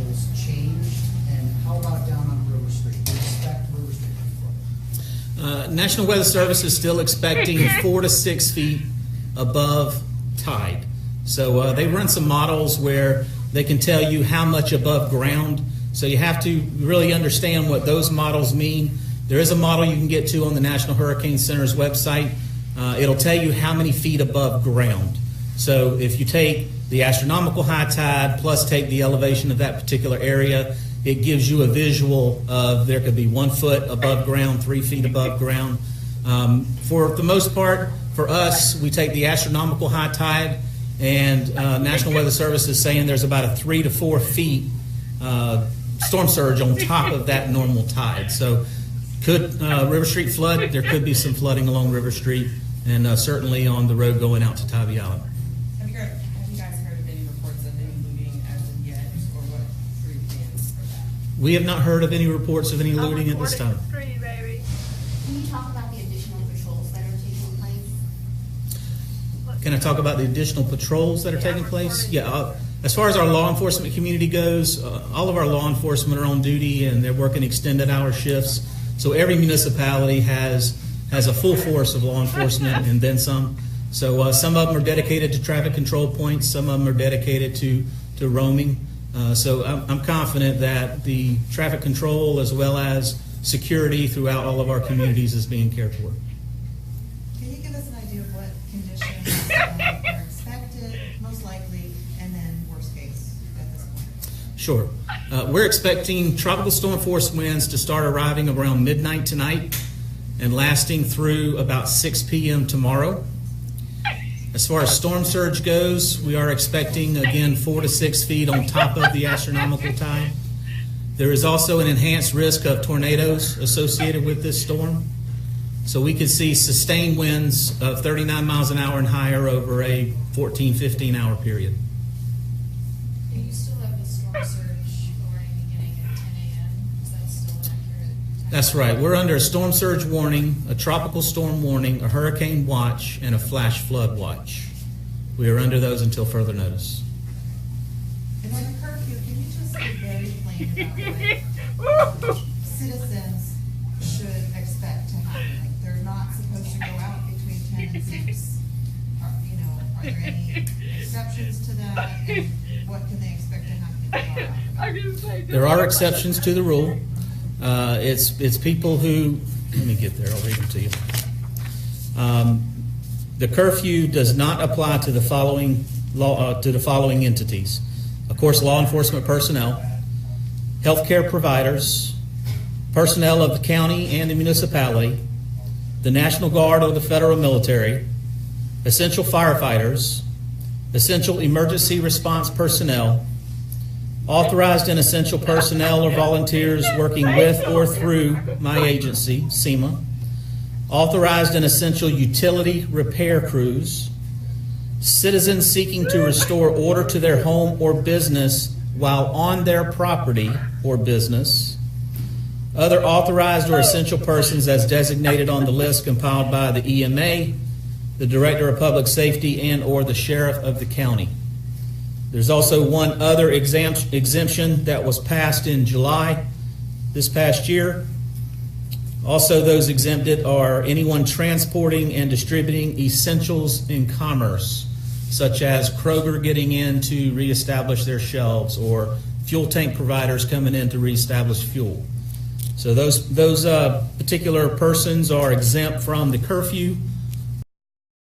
levels changed? And how about down on River Street? Do you expect River Street to flood? National Weather Service is still expecting 4 to 6 feet above tide. So they run some models where they can tell you how much above ground. So you have to really understand what those models mean. There is a model you can get to on the National Hurricane Center's website. It'll tell you how many feet above ground. So if you take the astronomical high tide plus take the elevation of that particular area, it gives you a visual of there could be 1 foot above ground, 3 feet above ground. For the most part, for us, we take the astronomical high tide, and National Weather Service is saying there's about a 3 to 4 feet storm surge on top of that normal tide. So could River Street flood? There could be some flooding along River Street, and certainly on the road going out to Tybee Island. Have you guys heard of any reports of any looting as of yet, or what are your plans for that? We have not heard of any reports of any looting at this time. Can you talk about the additional patrols that are taking place? Can I talk about the additional patrols that are taking place? Yeah. As far as our law enforcement community goes, all of our law enforcement are on duty and they're working extended hour shifts. So every municipality has a full force of law enforcement and then some. So some of them are dedicated to traffic control points, some of them are dedicated to roaming. So I'm confident that the traffic control as well as security throughout all of our communities is being cared for. Can you give us an idea of what conditions are expected, most likely, and then worst case at this point? Sure. We're expecting tropical storm force winds to start arriving around midnight tonight and lasting through about 6 p.m. tomorrow. As far as storm surge goes, we are expecting, again, 4 to 6 feet on top of the astronomical tide. There is also an enhanced risk of tornadoes associated with this storm. So we could see sustained winds of 39 miles an hour and higher over a 14, 15-hour period. Do you still have the storm surge warning beginning at 10 a.m.? Is that still accurate? That's right. We're under a storm surge warning, a tropical storm warning, a hurricane watch, and a flash flood watch. We are under those until further notice. And on the curfew, can you just be very plain about what citizens should expect to happen? Like, they're not supposed to go out between 10 and 6. Are there any exceptions to that? And what can they expect to happen if they are out and about? There are exceptions to the rule. It's people who, let me get there, I'll read them to you. The curfew does not apply to the following entities. Of course, law enforcement personnel, healthcare providers, personnel of the county and the municipality, the National Guard or the federal military, essential firefighters, essential emergency response personnel, authorized and essential personnel or volunteers working with or through my agency, SEMA, authorized and essential utility repair crews, citizens seeking to restore order to their home or business while on their property or business, other authorized or essential persons as designated on the list compiled by the EMA, the Director of Public Safety, and or the Sheriff of the county. There's also one other exemption that was passed in July this past year. Also, those exempted are anyone transporting and distributing essentials in commerce, such as Kroger getting in to reestablish their shelves or fuel tank providers coming in to reestablish fuel. So those particular persons are exempt from the curfew.